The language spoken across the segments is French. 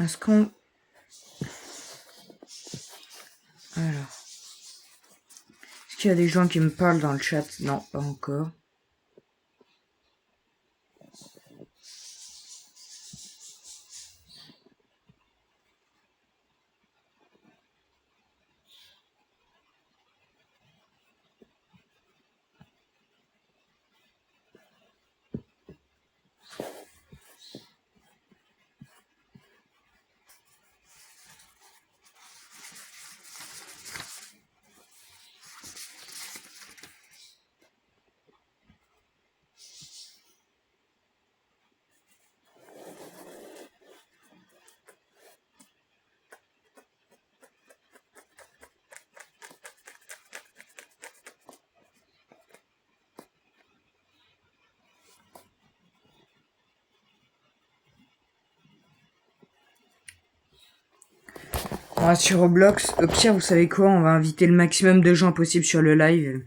Est-ce qu'on... Alors. Est-ce qu'il y a des gens qui me parlent dans le chat? Non, pas encore. Sur Roblox, au pire, vous savez quoi? On va inviter le maximum de gens possible sur le live.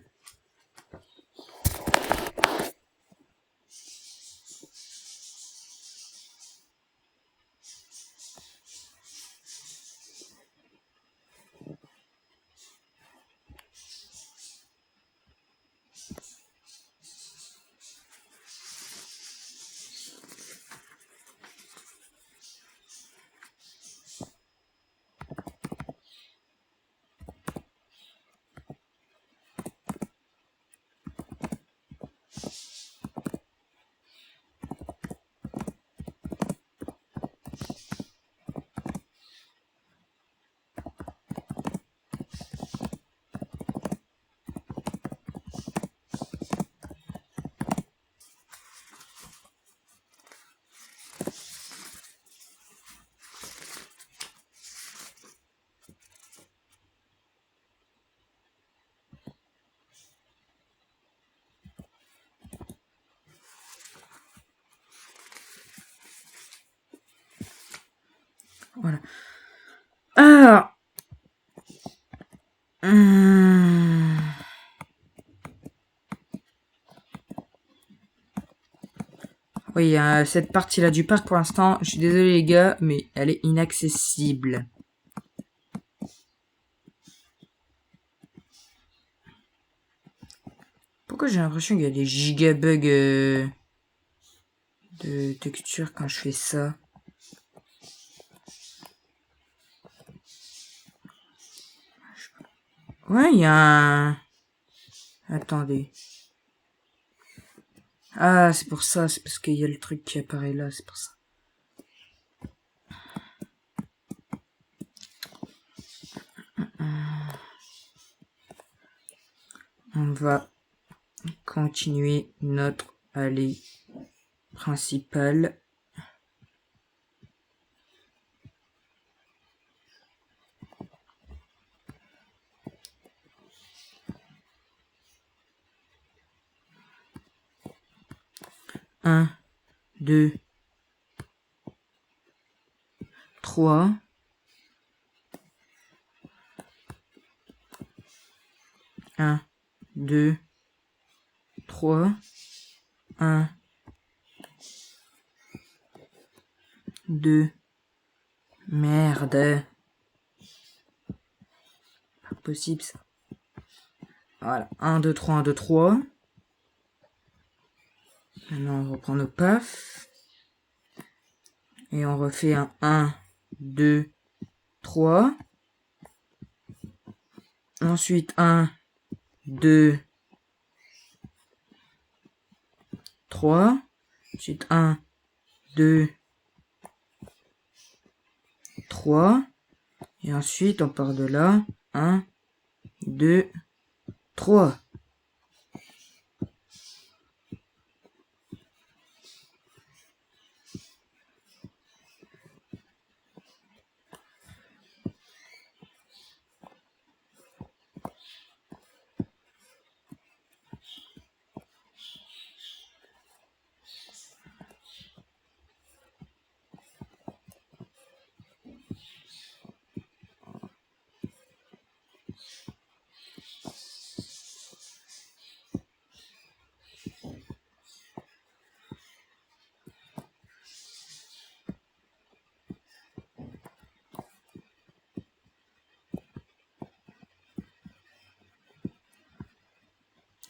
Voilà. Alors... Oui, cette partie-là du parc, pour l'instant, je suis désolé les gars, mais elle est inaccessible. Pourquoi j'ai l'impression qu'il y a des gigabugs de texture quand je fais ça? Ouais, il y a un... Attendez. Ah, c'est pour ça, c'est parce qu'il y a le truc qui apparaît là, c'est pour ça. On va continuer notre allée principale. Un, 2, 3. 1, 2, 3. 1, 2. Merde. Pas possible ça. Voilà. 1, 2, 3, 1, 2, 3. Maintenant on reprend nos paf. Et on refait un 1, 2, 3. Ensuite 1, 2, 3. Ensuite 1, 2, 3. Et ensuite on part de là. 1, 2, 3.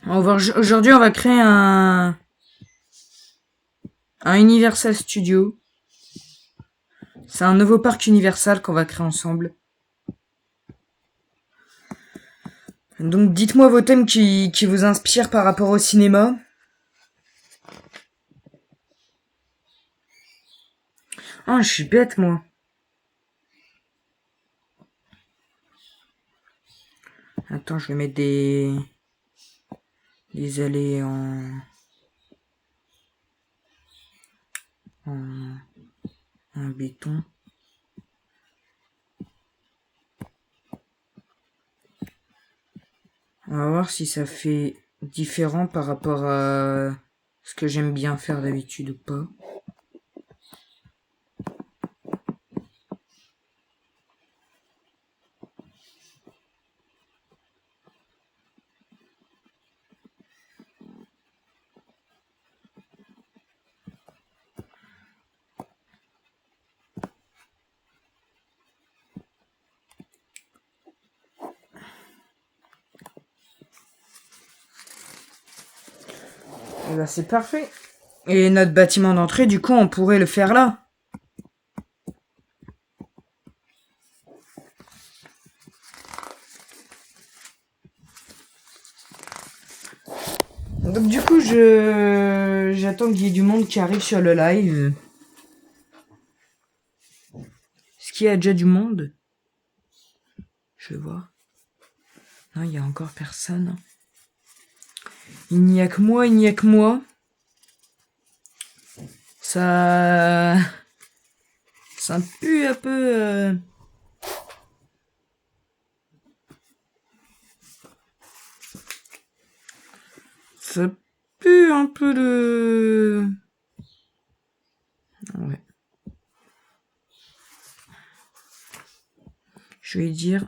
Aujourd'hui, on va créer un Universal Studio. C'est un nouveau parc Universal qu'on va créer ensemble. Donc, dites-moi vos thèmes qui vous inspirent par rapport au cinéma. Ah, je suis bête, moi. Attends, je vais mettre des allées en béton. On va voir si ça fait différent par rapport à ce que j'aime bien faire d'habitude ou pas. Et bah c'est parfait. Et notre bâtiment d'entrée, du coup, on pourrait le faire là. Donc du coup, j'attends qu'il y ait du monde qui arrive sur le live. Est-ce qu'il y a déjà du monde? Je vais voir. Non, il y a encore personne. Il n'y a que moi, il n'y a que moi. Ça pue un peu. Ça pue un peu de... Ouais. Je vais dire...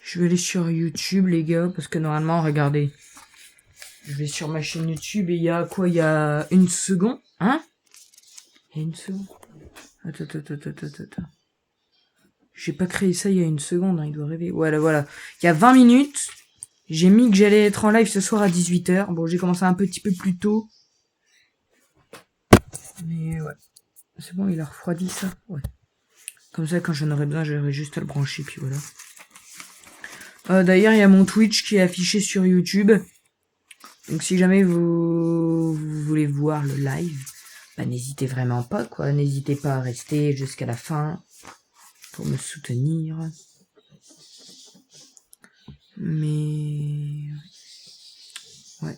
Je vais aller sur YouTube, les gars, parce que normalement, regardez. Je vais sur ma chaîne YouTube et il y a quoi? Il y a une seconde. Hein? Il y a une seconde. Attends. J'ai pas créé ça il y a une seconde, hein, il doit rêver. Voilà. Il y a 20 minutes. J'ai mis que j'allais être en live ce soir à 18h. Bon, j'ai commencé un petit peu plus tôt. Mais ouais. C'est bon, il a refroidi ça. Ouais. Comme ça, quand j'en aurai besoin, j'aurai juste à le brancher, puis voilà. D'ailleurs, il y a mon Twitch qui est affiché sur YouTube. Donc si jamais vous voulez voir le live, bah n'hésitez vraiment pas, quoi. N'hésitez pas à rester jusqu'à la fin pour me soutenir. Mais... Ouais.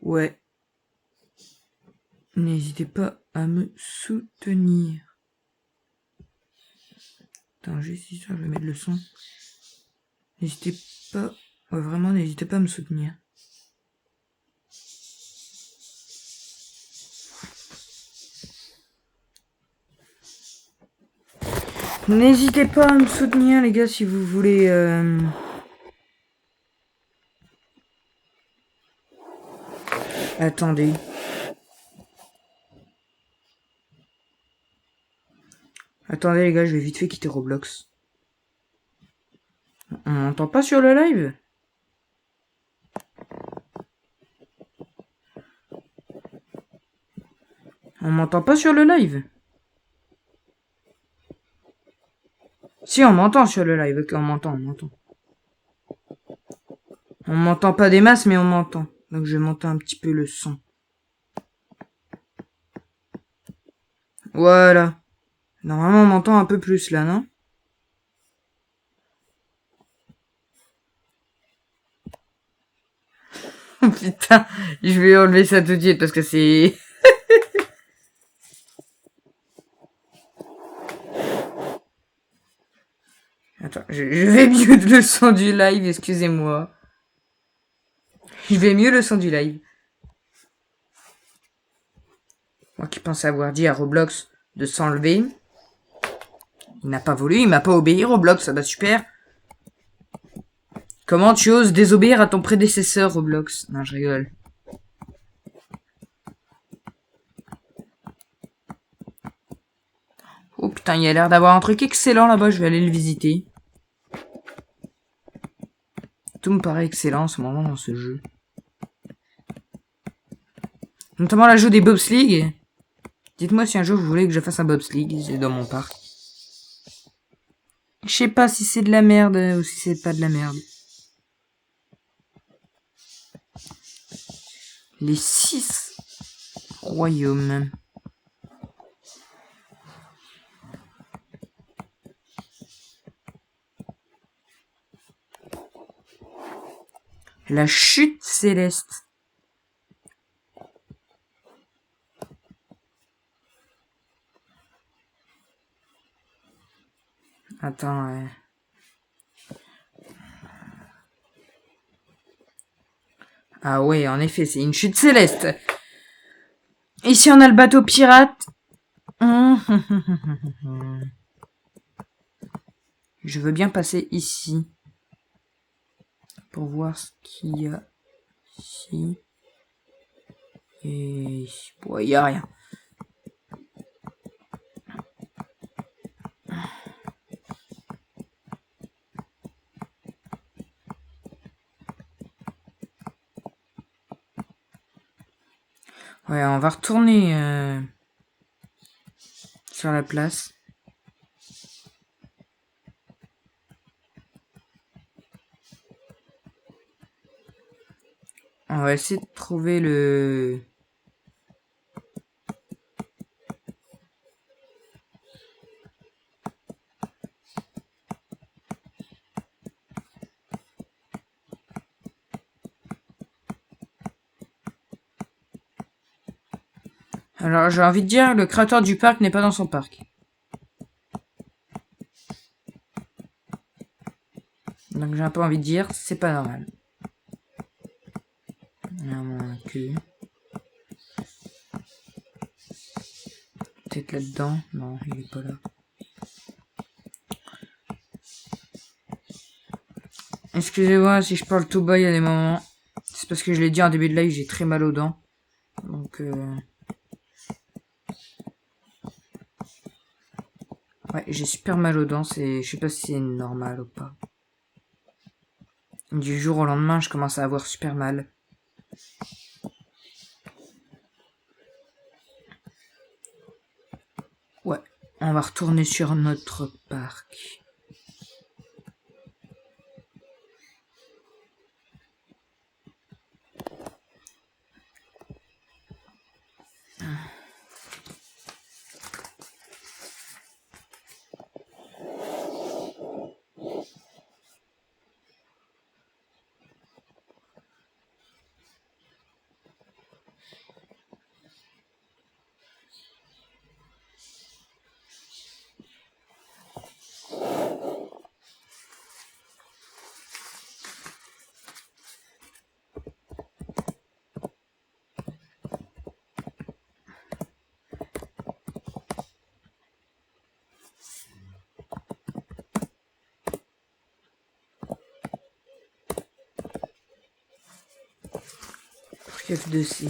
Ouais. N'hésitez pas à me soutenir. Attends, juste ici, je vais mettre le son. N'hésitez pas... Ouais, vraiment, n'hésitez pas à me soutenir. N'hésitez pas à me soutenir, les gars, si vous voulez... Attendez. Attendez, les gars, je vais vite fait quitter Roblox. On m'entend pas sur le live? On m'entend pas sur le live? Si, on m'entend sur le live. Ok, on m'entend. On m'entend pas des masses, mais on m'entend. Donc je vais monter un petit peu le son. Voilà. Normalement, on m'entend un peu plus là, non? Putain, je vais enlever ça tout de suite parce que c'est... Attends, je vais mieux le son du live, excusez-moi. Je vais mieux le son du live. Moi qui pensais avoir dit à Roblox de s'enlever. Il n'a pas voulu, il m'a pas obéi, Roblox, ça va super. Comment tu oses désobéir à ton prédécesseur, Roblox? Non, je rigole. Oh putain, il y a l'air d'avoir un truc excellent là-bas, je vais aller le visiter. Tout me paraît excellent en ce moment dans ce jeu. Notamment la jeu des bobsleigh. Dites-moi si un jour vous voulez que je fasse un bobsleigh, c'est dans mon parc. Je sais pas si c'est de la merde ou si c'est pas de la merde. Les 6 royaumes. La chute céleste. Attends, Ah ouais, en effet, c'est une chute céleste. Ici, on a le bateau pirate. Je veux bien passer ici. Pour voir ce qu'il y a ici. Et... Bon, il n'y a rien. Ouais, on va retourner sur la place. On va essayer de trouver le... Alors, j'ai envie de dire, le créateur du parc n'est pas dans son parc. Donc, j'ai un peu envie de dire, c'est pas normal. À moins que... Peut-être là-dedans. Non, il est pas là. Excusez-moi si je parle tout bas, il y a des moments. C'est parce que je l'ai dit en début de live, j'ai très mal aux dents. Donc, ouais, j'ai super mal aux dents. Je sais pas si c'est normal ou pas. Du jour au lendemain, je commence à avoir super mal. Ouais, on va retourner sur notre parc. F2C.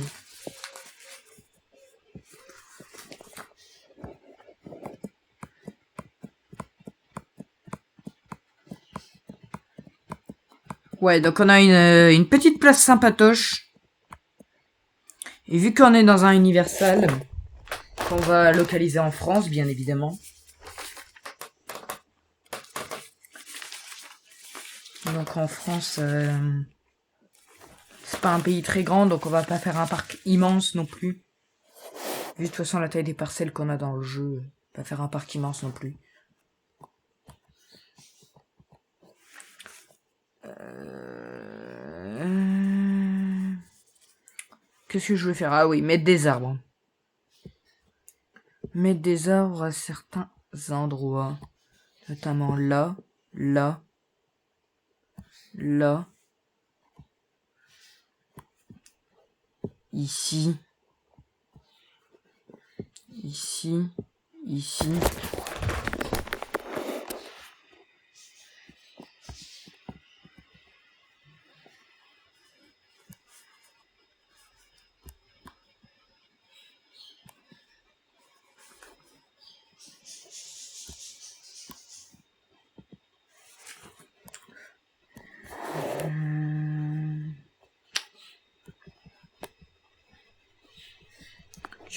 Ouais, donc on a une petite place sympatoche. Et vu qu'on est dans un Universal, qu'on va localiser en France, bien évidemment. Donc en France, c'est pas un pays très grand, donc on va pas faire un parc immense non plus. Vu de toute façon la taille des parcelles qu'on a dans le jeu, pas faire un parc immense non plus. Qu'est-ce que je vais faire? Ah oui, mettre des arbres. Mettre des arbres à certains endroits. Notamment là, là, là, ici. Ici. Ici.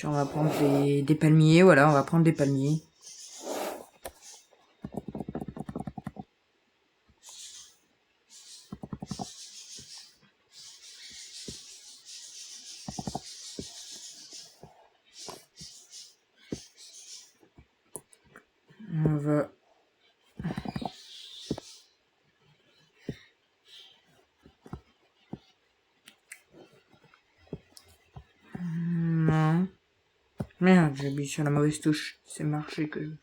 On va prendre des palmiers, voilà, on va prendre des palmiers. On va... Non. Merde, j'ai appuyé sur la mauvaise touche. C'est marché que...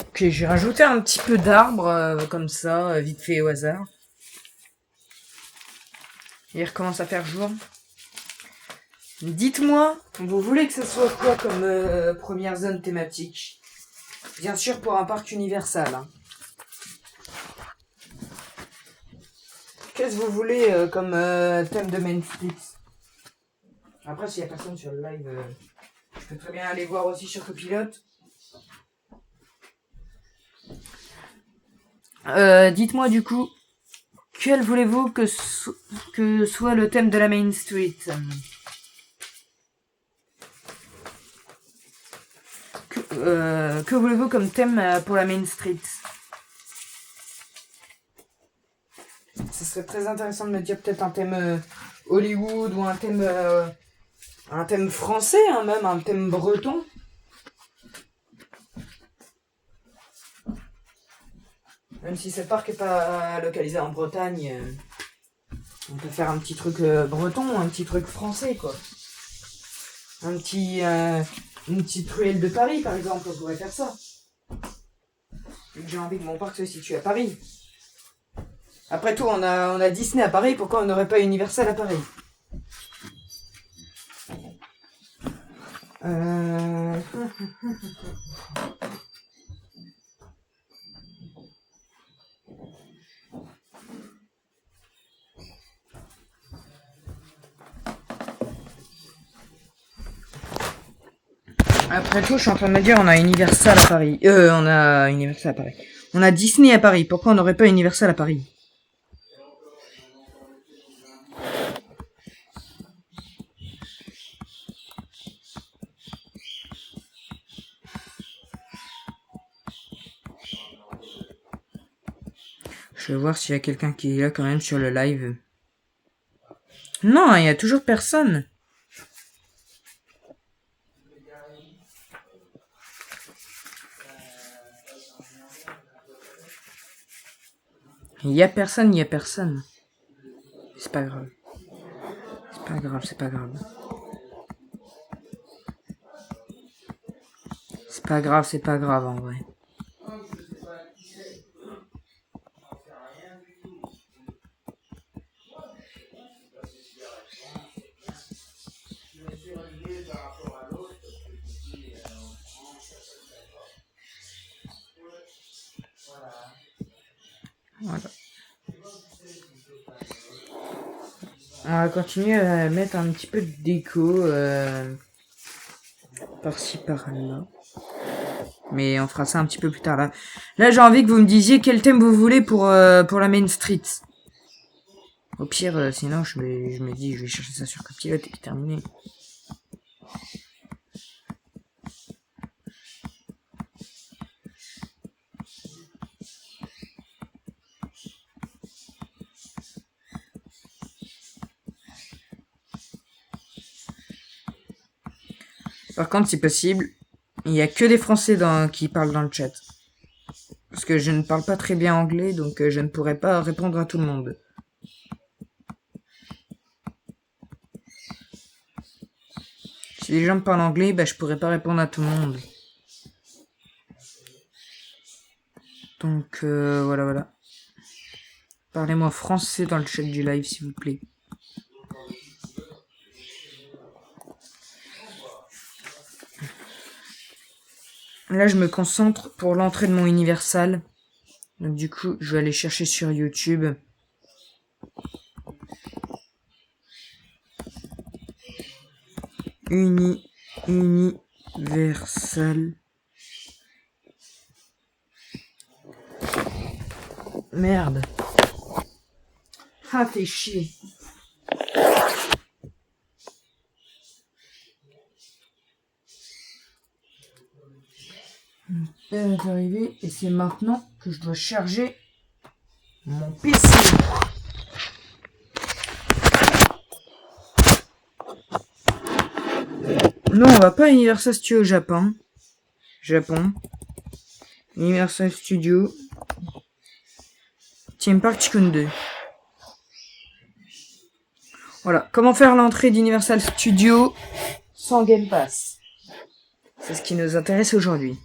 Ok, j'ai rajouté un petit peu d'arbres, comme ça, vite fait au hasard. Il recommence à faire jour. Dites-moi, vous voulez que ce soit quoi comme première zone thématique? Bien sûr pour un parc Universal. Hein. Qu'est-ce que vous voulez comme thème de Main Street? Après, s'il n'y a personne sur le live, je peux très bien aller voir aussi sur Copilote. Dites-moi du coup, quel voulez-vous que soit le thème de la Main Street? Que voulez-vous comme thème pour la Main Street? Ce serait très intéressant de me dire peut-être un thème Hollywood ou un thème français, hein, même un thème breton. Même si ce parc n'est pas localisé en Bretagne, on peut faire un petit truc breton, un petit truc français, quoi. Une petite ruelle de Paris, par exemple, on pourrait faire ça. Vu que j'ai envie que mon parc se situe à Paris. Après tout, on a Disney à Paris, pourquoi on n'aurait pas Universal à Paris? Après tout, je suis en train de me dire, on a Universal à Paris. On a Universal à Paris. On a Disney à Paris. Pourquoi on n'aurait pas Universal à Paris? Je vais voir s'il y a quelqu'un qui est là quand même sur le live. Non, il y a toujours personne. Il y a personne, il y a personne. C'est pas grave. C'est pas grave, c'est pas grave. C'est pas grave, c'est pas grave en vrai. Voilà. On va continuer à mettre un petit peu de déco par-ci par-là. Mais on fera ça un petit peu plus tard là. Là j'ai envie que vous me disiez quel thème vous voulez pour la Main Street. Au pire, sinon je me dis je vais chercher ça sur Copilote et puis terminer. Par contre, si possible, il n'y a que des Français qui parlent dans le chat. Parce que je ne parle pas très bien anglais, donc je ne pourrais pas répondre à tout le monde. Si les gens me parlent anglais, bah, je pourrais pas répondre à tout le monde. Donc voilà. Parlez-moi français dans le chat du live, s'il vous plaît. Là, je me concentre pour l'entrée de mon Universal. Donc du coup, je vais aller chercher sur YouTube. Universal. Merde. Ah, fais chier. Elle est arrivée et c'est maintenant que je dois charger mon PC. Non, on va pas à Universal Studio Japon. Universal Studio. Theme Park Tycoon 2. Voilà. Comment faire l'entrée d'Universal Studio sans Game Pass? C'est ce qui nous intéresse aujourd'hui.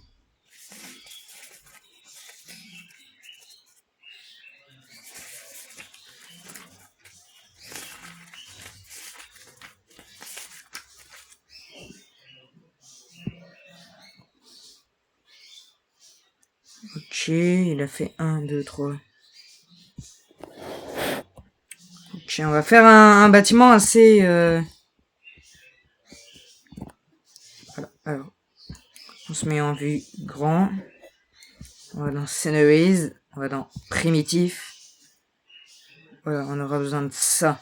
Ok, il a fait 1, 2, 3. Ok, on va faire un bâtiment assez... Voilà, alors, on se met en vue grand. On va dans Sceneries. On va dans Primitif. Voilà, on aura besoin de ça.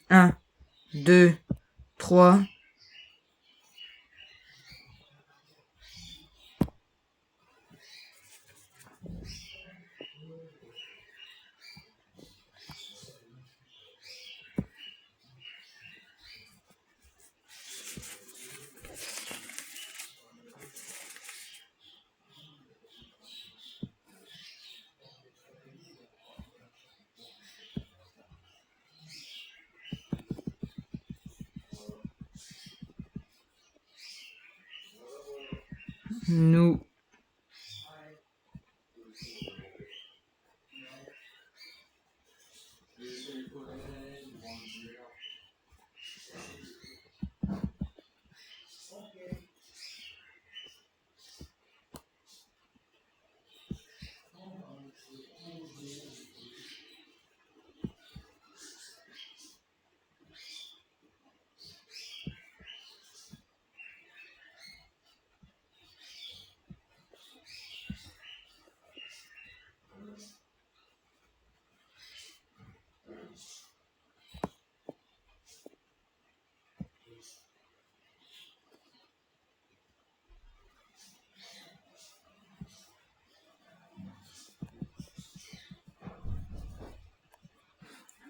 Un, 2, 3. Nous.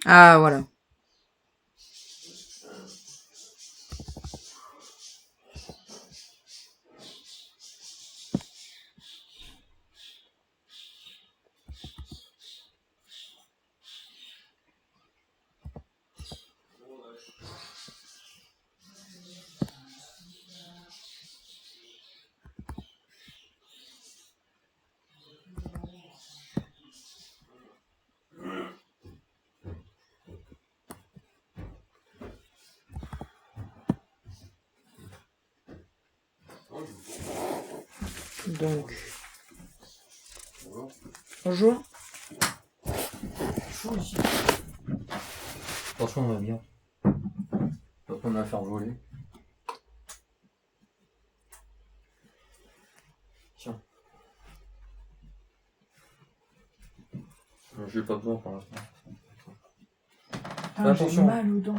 Ah, voilà. Donc. Bonjour. Chaud ici. Attention, on va bien. Pas qu'on va faire voler. Tiens. J'ai pas besoin pour l'instant. Ah, j'ai Attention. mal aux dents.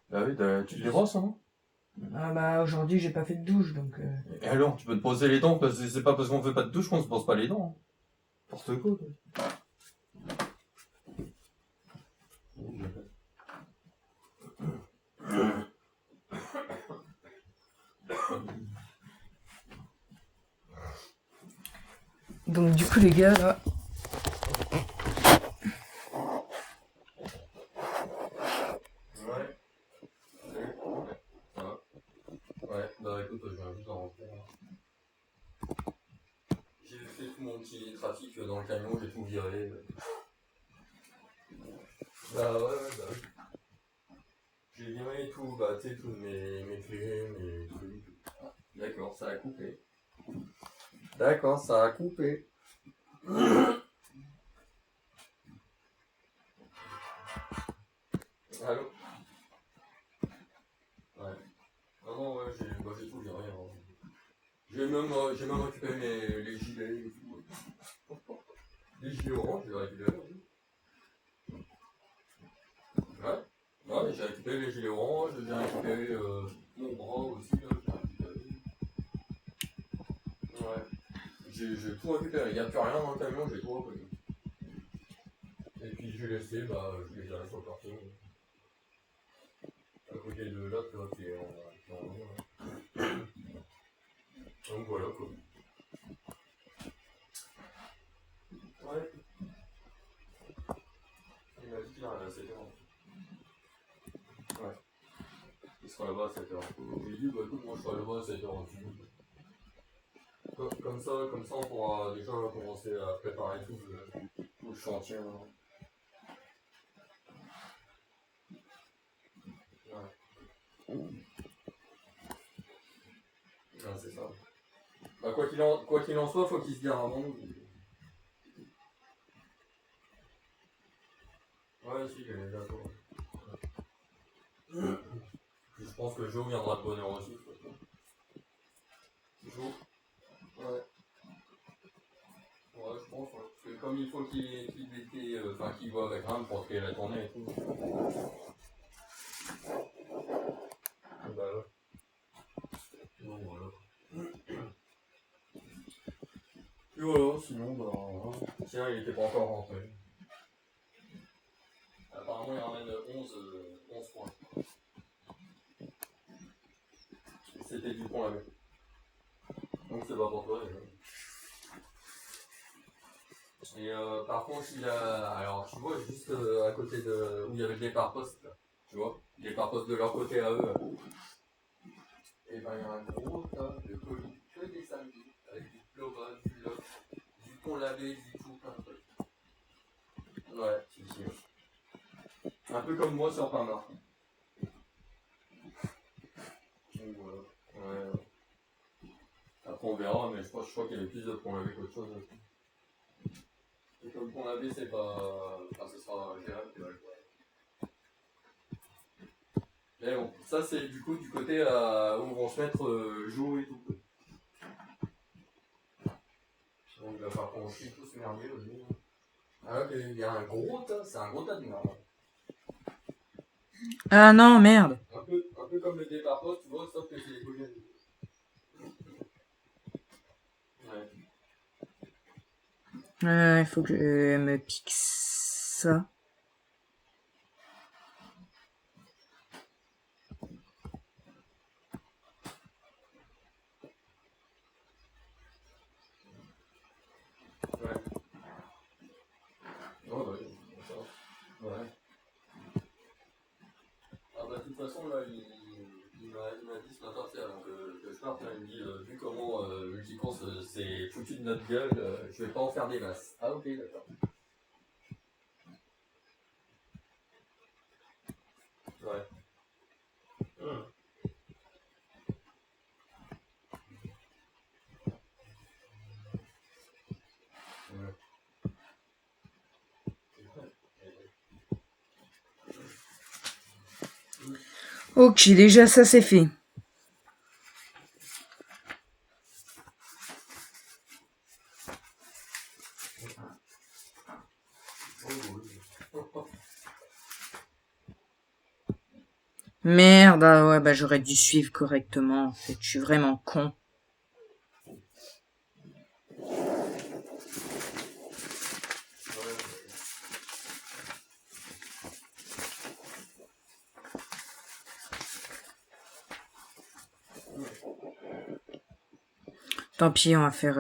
Bah oui, tu les brosses, hein? Ah bah aujourd'hui j'ai pas fait de douche donc... Et alors, tu peux te brosser les dents, parce que c'est pas parce qu'on fait pas de douche qu'on se brosse pas les dents. N'importe quoi. Donc du coup les gars là... tout mon petit trafic dans le camion, j'ai tout viré. Bah ouais, bah oui. J'ai viré tout, bah tu sais, tous mes clés, mes trucs. D'accord, ça a coupé. D'accord, ça a coupé. Allô? Ouais. Non, non, ouais, j'ai tout viré. Hein. J'ai même récupéré les gilets et tout. Les gilets orange, j'ai récupéré. Ouais. Ouais, j'ai récupéré les gilets orange, j'ai récupéré mon bras aussi, là, j'ai récupéré. Ouais. J'ai tout récupéré, il n'y a plus rien dans le camion, j'ai tout repris. Et puis j'ai laissé, bah, je les ai sur le parking. À côté de là, tu vois, qui est en haut, là. Donc voilà quoi. Ouais. Il m'a dit qu'il arrive à 7h. Ouais. Il sera là-bas à 7h. J'ai dit, bah écoute, moi je serai là-bas à 7h aussi. Comme ça, on pourra déjà commencer à préparer tout le chantier. Là. Ouais. Ouais, c'est ça. Bah, quoi qu'il en soit, faut qu'il se dise avant nous. Ouais, si, j'ai d'accord. Je pense que Joe viendra de bonne heure aussi. Joe. Ouais. Ouais, je pense. Ouais. Parce que comme il faut qu'il voit avec Ram pour créer la tournée et tout. Bah ouais. Donc voilà. Et voilà, sinon, bah. Tiens, il était pas encore rentré. Apparemment, il ramène 11 points. C'était du pont lavé. Donc c'est pas pour toi déjà. Et par contre, il a. Alors, tu vois, juste à côté de. Où il y avait le départ poste, là. Tu vois, le départ poste de leur côté à eux. Là. Et ben, il y a un gros tas de colis, que des samedis, avec du global, du loc, du pont lavé, du tout, plein de trucs. Ouais, si, si. Un peu comme moi sur Pain-Marc. Donc voilà. Ouais. Après, on verra, mais je crois qu'il y avait plus de pont lavé qu'autre chose. Et comme pont lavé, c'est pas. Enfin, ce sera gérable, tu vois. Mais bon, ça c'est du coup du côté où vont se mettre Joe et tout. Donc il va falloir qu'on chie tout ce merdier aussi. Ah ok, il y a un gros tas, c'est un gros tas de merde. Ah non, merde. Un peu comme le départ poste, tu vois, sauf que c'est les colis. Ouais. Il faut que je me pique ça. Ouais. Oh bah oui, ça. Ouais. Ah bah de toute façon là, il m'a dit ce matin, avant que je parte, là, il me dit, vu comment Multicourse s'est foutu de notre gueule, je vais pas en faire des masses. Ah ok, d'accord. Ouais. Ouais. Ok, déjà ça c'est fait. Merde, ah ouais, bah j'aurais dû suivre correctement. En fait, je suis vraiment con. Tant pis, on va faire...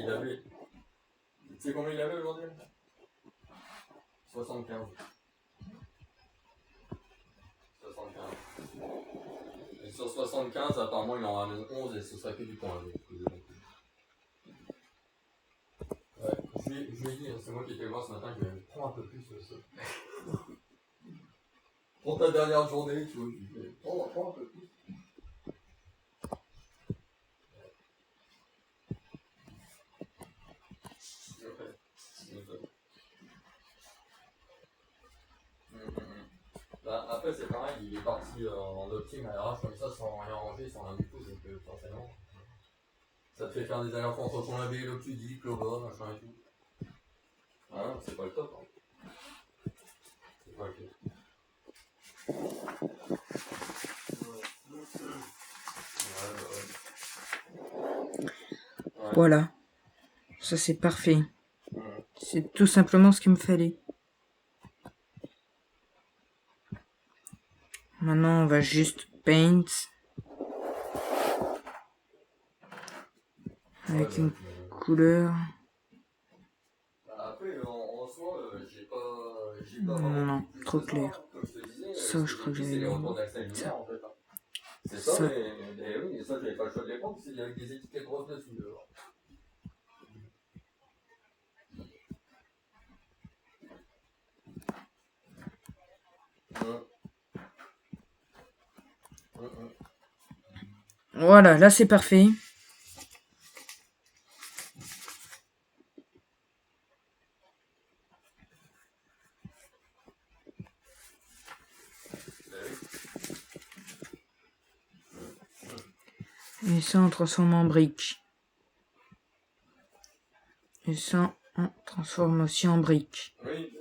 il avait. Tu sais combien il avait aujourd'hui? 75. 75. Et sur 75, apparemment, il en ramène 11 et ce serait que du temps avec. Ouais, je lui ai dit, hein, c'est moi qui étais le voir ce matin, je vais prendre un peu plus ça. Pour ta dernière journée, tu vois, je vais prends un peu plus. Bah, après, c'est pareil, il est parti en optime à l'arrache comme ça, sans rien ranger, sans rien du tout, donc forcément, ça te fait faire des allers entre ton labé, l'occludique, l'oba, machin et tout. Ah non, c'est pas le top. Hein. C'est pas le top. Ouais. Voilà. Ça, c'est parfait. Ouais. C'est tout simplement ce qu'il me fallait. Maintenant, on va juste paint. Avec une couleur. Après, en soi, j'ai pas Non, vraiment non, trop clair. Ça, comme je te disais, Ça, je ce crois que c'est j'avais les mis. retours d'accès lumière en fait. Hein. C'est ça, Ça. mais oui, et ça, j'avais pas le choix de les prendre, c'est avec des étiquettes grosses dessus. Dehors. Voilà, là, c'est parfait. Et ça, on transforme en brique. Et ça, on transforme aussi en brique. Oui,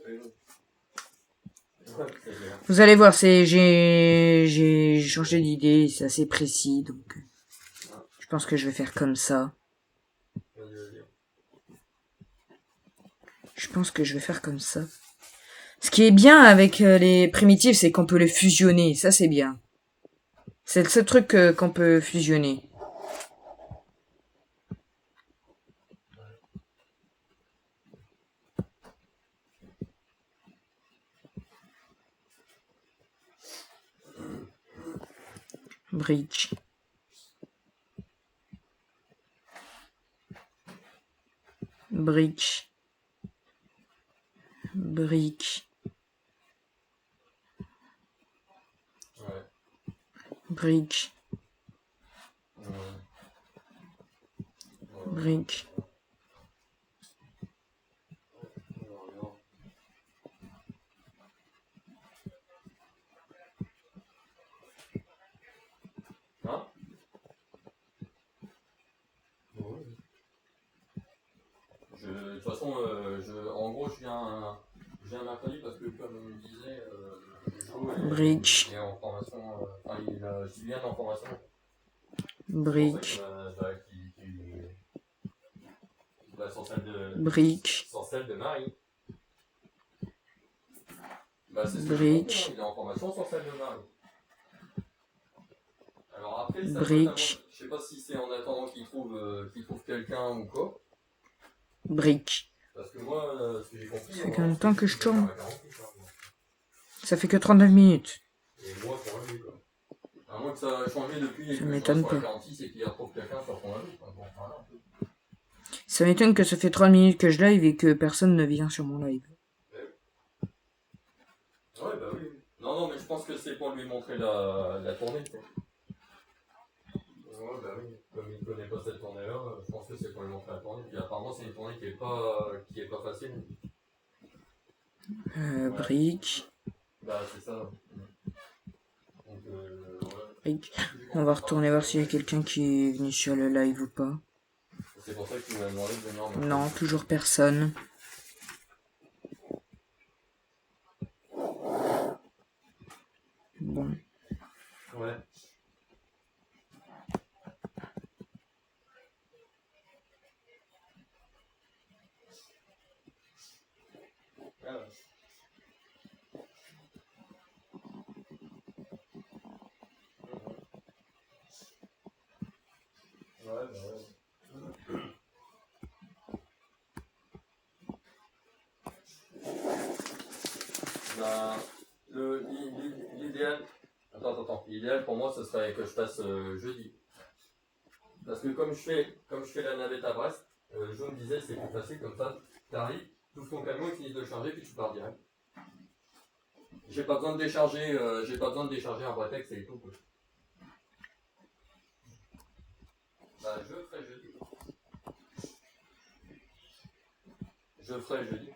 Vous allez voir, j'ai changé d'idée, c'est assez précis, donc je pense que je vais faire comme ça. Je pense que je vais faire comme ça. Ce qui est bien avec les primitives, c'est qu'on peut les fusionner, ça c'est bien. C'est le seul truc qu'on peut fusionner. Brique. Brique. Brique. Brique. Brique. Hein? De toute façon, en gros, je viens mercredi parce que, comme il me disait, Joe Brique. est en formation, enfin, Julien est en formation. Brique. Sans celle de, Brique. sans celle de Marie. Bah, c'est ce que j'ai Brique. compris, hein, il est en formation sans celle de Marie. Alors après, ça Brique. je sais pas si c'est en attendant qu'il trouve quelqu'un ou quoi. Brique. Parce que moi, ce que j'ai compris. Ça fait combien de temps que je tourne? Ça fait que 39 minutes. Et moi, pour lui, quoi. À moins que ça a changé depuis. Ça m'étonne pas. C'est qu'il retrouve quelqu'un sur son avis. Bon, voilà. Ça m'étonne que ça fait 30 minutes que je live et que personne ne vient sur mon live. Ouais, bah oui. Non, mais je pense que c'est pour lui montrer la tournée, quoi. Ouais, bah oui. Comme il ne connaît pas cette tournée-là, je pense que c'est pour lui montrer la tournée. Puis apparemment, c'est une tournée qui est pas facile. Brique. Bah, c'est ça. Donc, Brique. On va retourner voir s'il y a quelqu'un qui est venu sur le live ou pas. C'est pour ça que tu m'as demandé de venir en Non, toujours personne. Bon. Ouais. Ah ouais. Ouais, bah ouais. l'idéal pour moi, ce serait que je fasse jeudi. Parce que comme je fais la navette à Brest, je me disais c'est plus facile comme ça. T'arrives, tu ouvres ton camion, il finit de le charger, puis tu pars direct. J'ai pas besoin de décharger, un prétexte et tout. Quoi. Bah je ferai jeudi. Je ferai jeudi.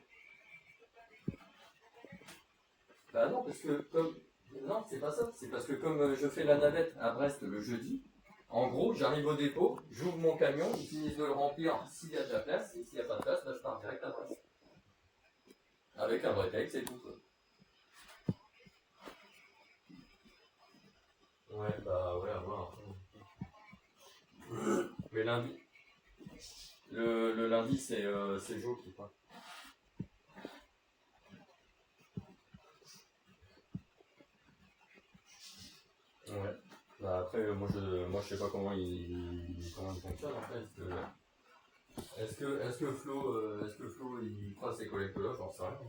Bah non, parce que comme. Non, c'est pas ça. C'est parce que comme je fais la navette à Brest le jeudi, en gros, j'arrive au dépôt, j'ouvre mon camion, ils finissent de le remplir s'il y a de la place, et s'il n'y a pas de place, bah, je pars direct à Brest. Avec un vrai texte et tout. Quoi. Ouais, bah ouais, à voir. Mais lundi. Le lundi, c'est Jo qui part. Ouais. Bah après, moi je sais pas comment il fonctionne en fait. Est-ce que Flo il fera ses collectes là, j'en sais rien.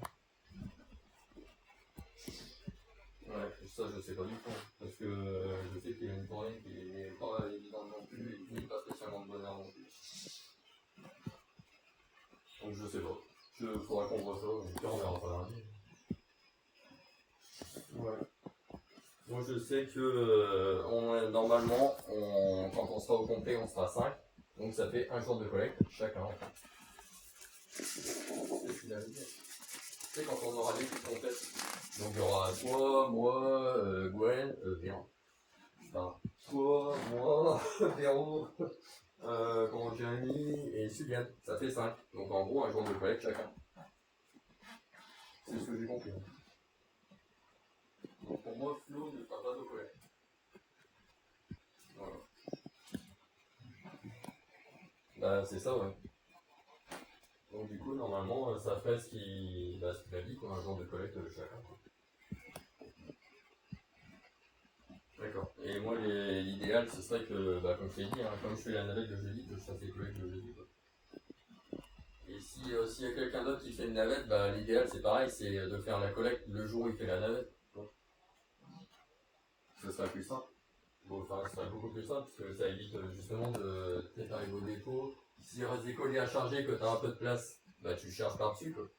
Ouais, ça je sais pas du tout. Parce que je sais qu'il y a une journée qui est pas évidente non plus, et qui n'est pas spécialement de bonheur non plus. Donc je sais pas. Faudra qu'on voit ça, et puis on verra pas lundi. Ouais. Moi je sais que normalement, quand on sera au complet, on sera 5. Donc ça fait un jour de collecte chacun. C'est ce qu'il avait dit. Tu sais, quand on aura l'équipe complète. Donc il y aura toi, moi, Gwen, Véran. Enfin, toi, moi, Véro, Jérémy et Sylviane. Ça fait 5. Donc en gros, un jour de collecte chacun. C'est ce que j'ai compris. Donc pour moi, Flo ne fera pas de collecte. Voilà. Bah c'est ça, ouais. Donc du coup, normalement, ça ferait ce qu'il a dit, quoi, un jour de collecte de chacun. Quoi. D'accord. Et moi, l'idéal, ce serait que, comme je l'ai dit, hein, comme je fais la navette le jeudi, que je fasse les collectes le jeudi. Quoi. Et s'il y a quelqu'un d'autre qui fait une navette, l'idéal, c'est pareil, c'est de faire la collecte le jour où il fait la navette. Quoi. Ce serait plus simple. Bon, enfin, ce serait beaucoup plus simple, parce que ça évite justement de peut-être arriver au dépôt. S'il reste des colis à charger, que tu as un peu de place, tu charges par-dessus, quoi.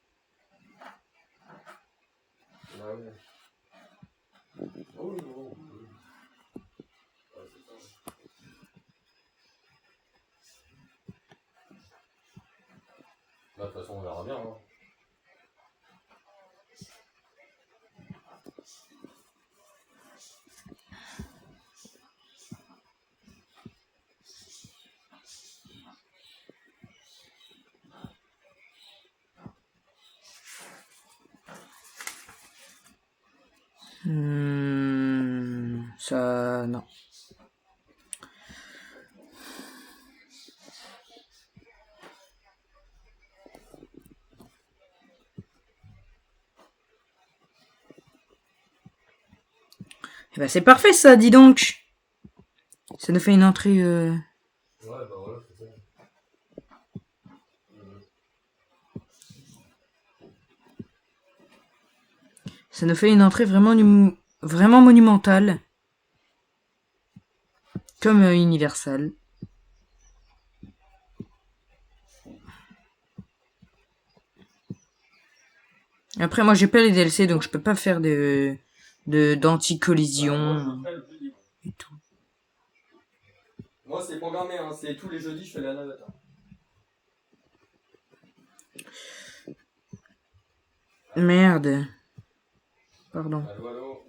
Ah ouais. Oh oui, non. Ouais, c'est ça. De toute façon, on verra bien. Hein. Ça, non. Eh ben c'est parfait ça, dis donc. Ça nous fait une entrée. Ouais, voilà, c'est ça. Ça nous fait une entrée vraiment monumentale. Comme Universal. Après, moi, j'ai pas les DLC, donc je peux pas faire d'anti-collision et tout. Moi, c'est programmé, hein. C'est tous les jeudis, je fais la navette. Hein. Merde. Pardon. Allô, allô.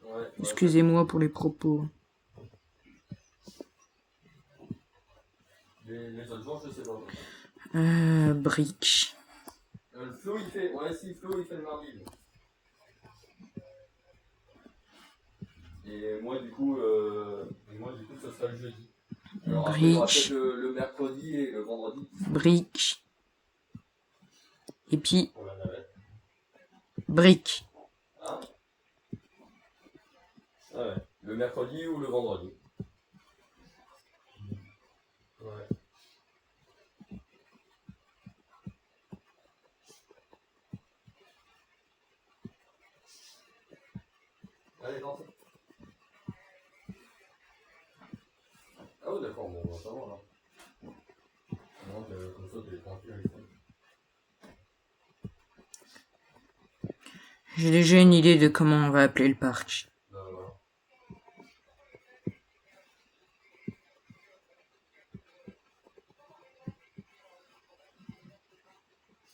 Ouais, Excusez-moi pour les propos. Les autres jours, je sais pas. Brick. Le Flo, il fait. Ouais, si, Flo, il fait le mardi. Et moi, du coup, ça sera le jeudi. Alors après, il y aura peut-être le mercredi et le vendredi. Brick. Et puis. Pour la navette. Brick. Hein? Ah ouais. Le mercredi ou le vendredi. Ouais. Allez, danse. d'accord, bon, on va savoir là. Non, comme ça, t'es tranquille avec ça. J'ai déjà une idée de comment on va appeler le parc. Voilà.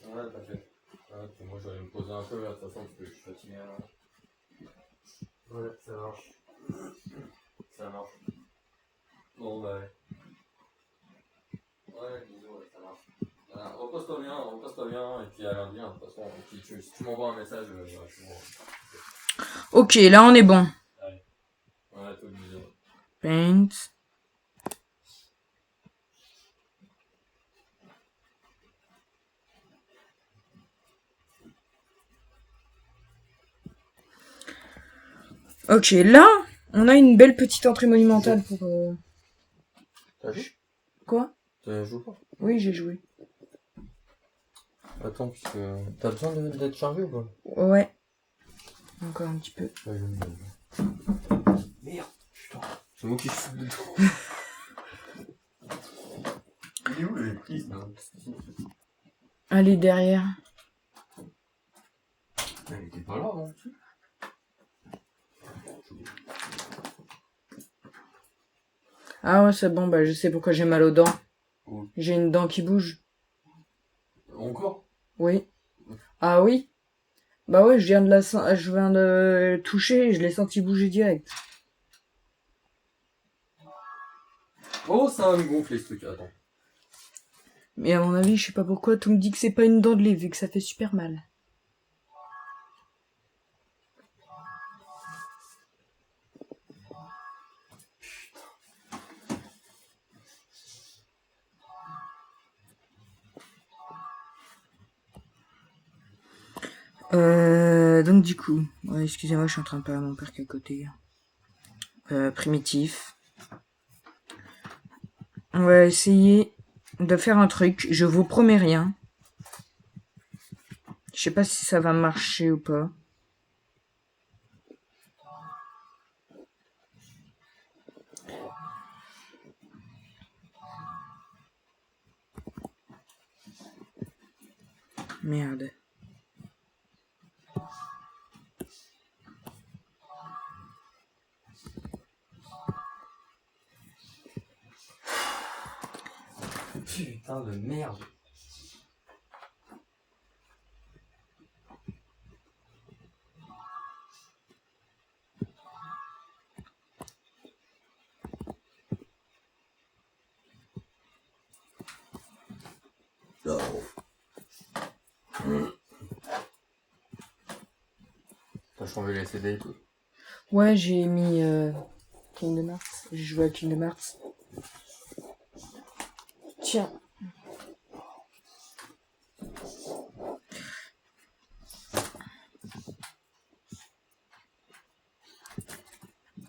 Ouais, t'inquiète. Ouais, puis moi, je vais aller me poser un peu là, de toute façon, parce que je suis fatigué là. Ouais, ça marche. Ça marche. Bon, bah, ouais, bisous, ouais, ça marche. Voilà, repose-toi bien, et puis à lundi, hein, de toute façon, si tu m'envoies un message, c'est bon. Ok, là on est bon. Allez. Ouais, tout bisous. Paint. Ok, là, on a une belle petite entrée monumentale pour... T'as joué? Quoi? T'as joué pas? Oui, j'ai joué. Attends, parce que t'as besoin d'être chargé ou pas? Ouais. Encore un petit peu. Merde, putain. C'est moi qui suis dedans. Il est où les prises là? Allez, derrière. Elle était pas là, non? Ah ouais, c'est bon, bah je sais pourquoi j'ai mal aux dents. Oui. J'ai une dent qui bouge. Encore? Oui. Ah oui? Bah ouais, je viens de toucher et je l'ai senti bouger direct. Oh, ça va me gonfler ce truc, attends. Mais à mon avis, je sais pas pourquoi, tout me dit que c'est pas une dent de lait, vu que ça fait super mal. Donc du coup, ouais, excusez-moi, je suis en train de parler à mon père qui est à côté. Primitif. On va essayer de faire un truc, je vous promets rien. Je sais pas si ça va marcher ou pas. Merde. Putain de merde. T'as changé les CD et tout? Ouais, j'ai mis Kingdom Hearts. J'ai joué à Kingdom Hearts. Tiens.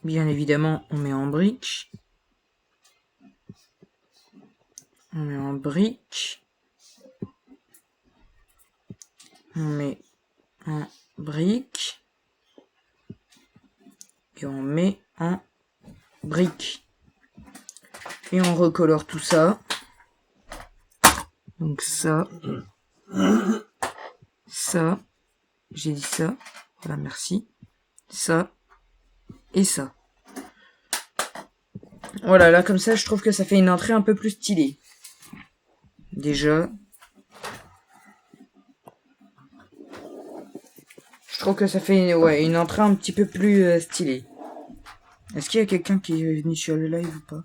Bien évidemment, on met en brique. On met en brique. On met en brique. Et on met en brique. Et on recolore tout ça. Donc ça. Ça. J'ai dit ça. Voilà, merci. Ça. Et ça. Voilà, là comme ça, je trouve que ça fait une entrée un peu plus stylée. Déjà. Je trouve que ça fait une entrée un petit peu plus stylée. Est-ce qu'il y a quelqu'un qui est venu sur le live ou pas?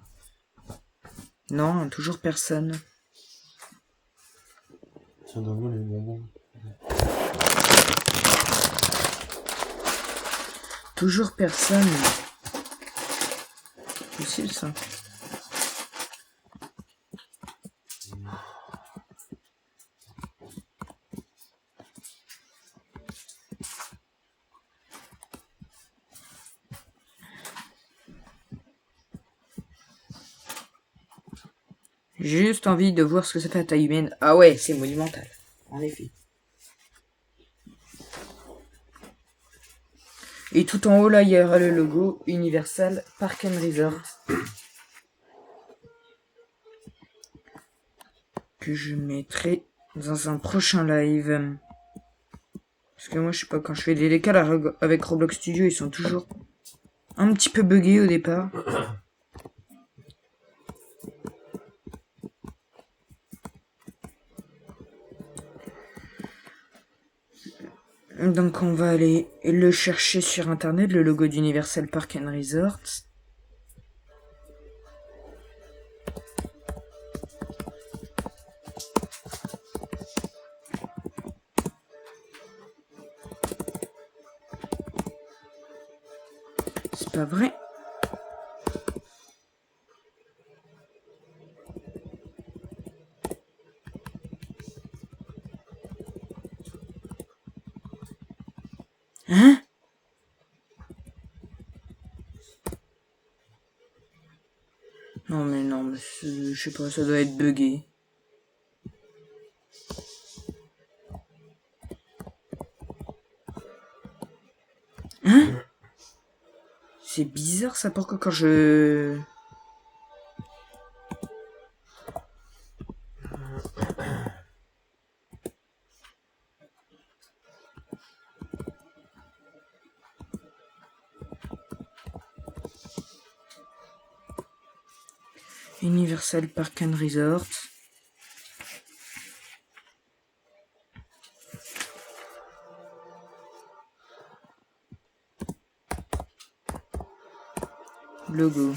Non, toujours personne. Tiens, donne-moi les bonbons. Toujours personne. C'est possible ça. J'ai juste envie de voir ce que ça fait à taille humaine. Ah ouais, c'est monumental. En effet. Et tout en haut là, il y aura le logo Universal Park and Resort. que je mettrai dans un prochain live. Parce que moi, je sais pas, quand je fais des décals avec Roblox Studio, ils sont toujours un petit peu buggés au départ. Donc on va aller le chercher sur internet, le logo d'Universal Park and Resort. C'est pas vrai. Hein? Non mais je sais pas, ça doit être buggé. Hein? C'est bizarre ça, pourquoi quand je... Universal Park and Resort. Logo.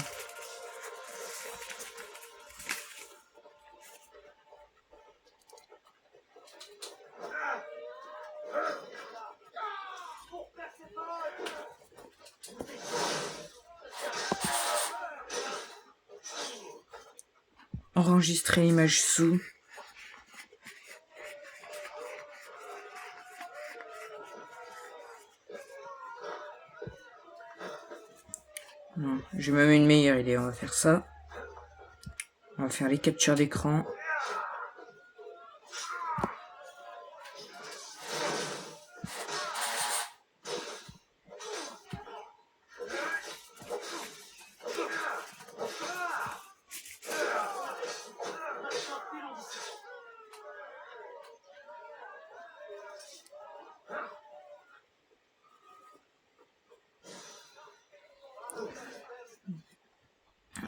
Enregistrer l'image sous. Non, j'ai même une meilleure idée, on va faire ça. On va faire les captures d'écran.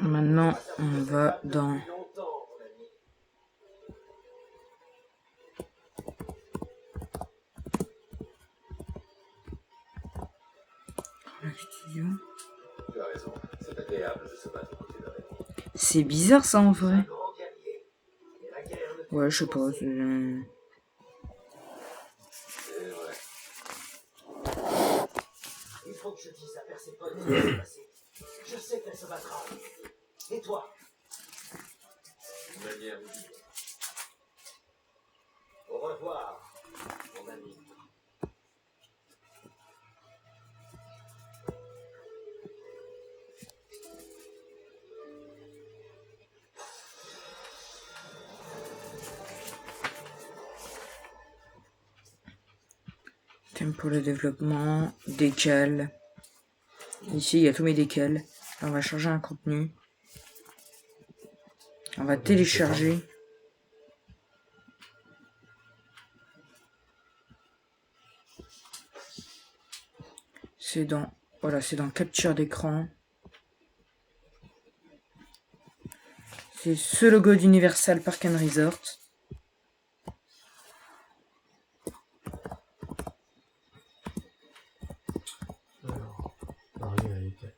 Maintenant, on va dans... Studio. Tu as raison, c'est agréable de se battre côté de la réponse. C'est bizarre ça en vrai. Ouais, je sais pas. C'est vrai. Il faut que je dise à Perséphone ce qui s'est passé. Je sais qu'elle se battra. Et toi? Une manière de dire. Au revoir, mon ami. Thème pour le développement, décal. Ici, il y a tous mes décals. On va changer un contenu. On va télécharger. C'est dans... Voilà, c'est dans capture d'écran. C'est ce logo d'Universal Park and Resort. Alors, parler à Ekat.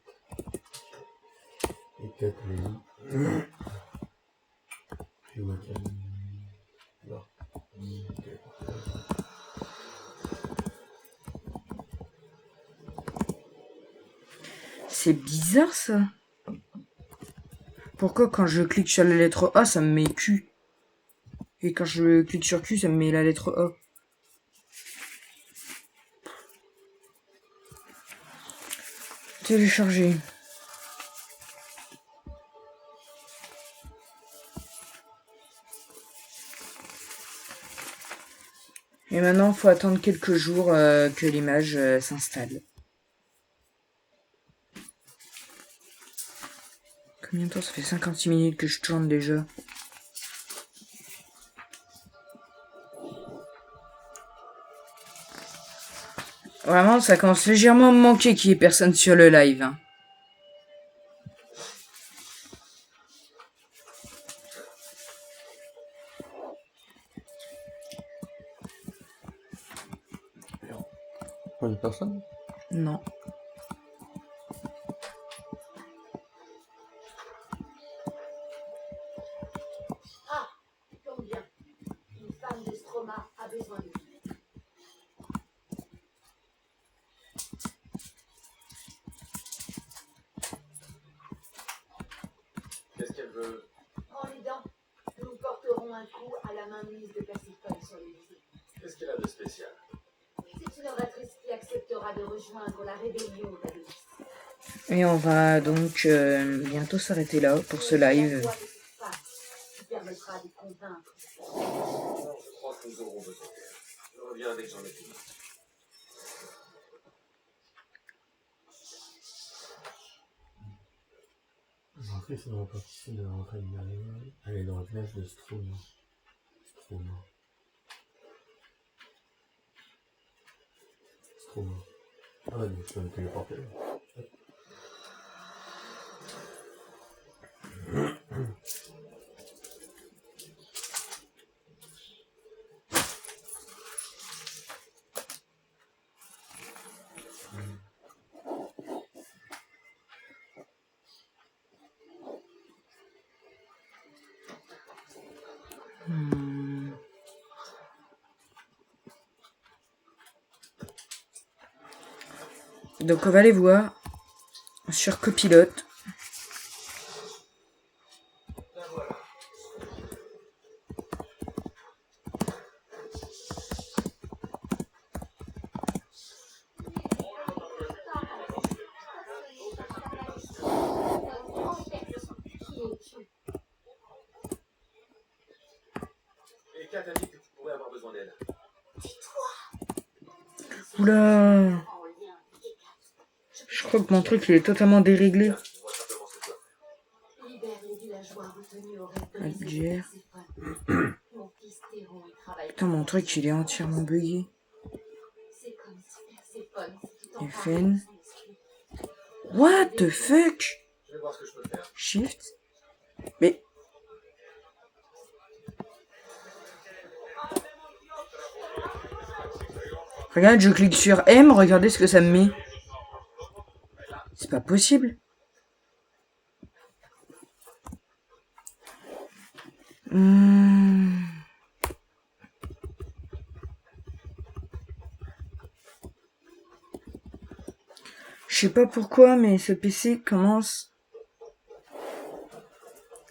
Ekat, oui. Puis Wakam. Non. C'est bizarre ça. Pourquoi quand je clique sur la lettre A, ça me met Q? Et quand je clique sur Q, ça me met la lettre A. Télécharger. Et maintenant, il faut attendre quelques jours que l'image s'installe. Combien de temps? Ça fait 56 minutes que je tourne déjà. Vraiment, ça commence légèrement à me manquer qu'il y ait personne sur le live. Hein. Pas une personne? Non. Ah, tombe bien. Une femme de Stroma a besoin de vous. Qu'est-ce qu'elle veut? Prends les dents. Nous porterons un coup à la mainmise de Perséphone sur les visites. Qu'est-ce qu'elle a de spécial? C'est une oratrice qui acceptera de rejoindre la rébellion d'Adonis. Et on va donc bientôt s'arrêter là pour ce live. La voix de cette femme qui permettra de convaincre. Non, je crois que nous aurons besoin d'elle. Je reviens dès que j'en ai fini. L'entrée, c'est dans la partition de l'entrée de Marie. Elle est dans le village de Stroma. Stroma. Ah ouais, donc tu vas me téléporter. Donc on va les voir sur copilote. Et Kat a dit que tu pourrais avoir besoin d'elle. Oula. Je crois que mon truc il est totalement déréglé. Moi, simplement ce soir. Libère les villageois retenus au rêve de Alger. Perséphone. Mon fils Théron y travaille. Putain, mon truc il est entièrement bugué. C'est comme si Perséphone s'était Et emparée Fen. de son esprit. What the fuck? Je vais voir ce que je peux faire. Shift. Mais. Regarde, je clique sur M, regardez ce que ça me met. C'est pas possible. Je sais pas pourquoi, mais ce PC commence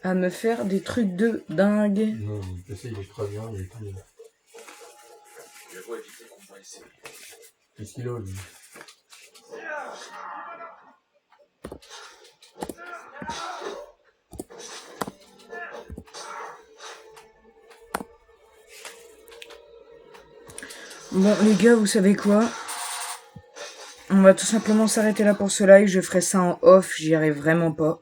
à me faire des trucs de dingue. Non, le PC il est très bien, il est très bien. Je vais éviter qu'on va essayer. Qu'est-ce qu'il a lui? Bon les gars, vous savez quoi? On va tout simplement s'arrêter là pour ce live. Je ferai ça en off, j'y arrive vraiment pas.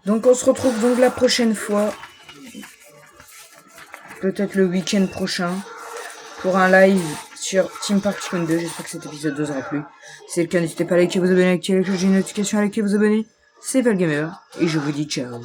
Donc on se retrouve donc la prochaine fois. Peut-être le week-end prochain. Pour un live sur Team Park Chicken 2. J'espère que cet épisode vous aura plu. Si c'est le cas, n'hésitez pas à liker, vous abonner, activer la cloche de notification, à liker, vous abonner. C'est Valgamer. Et je vous dis ciao.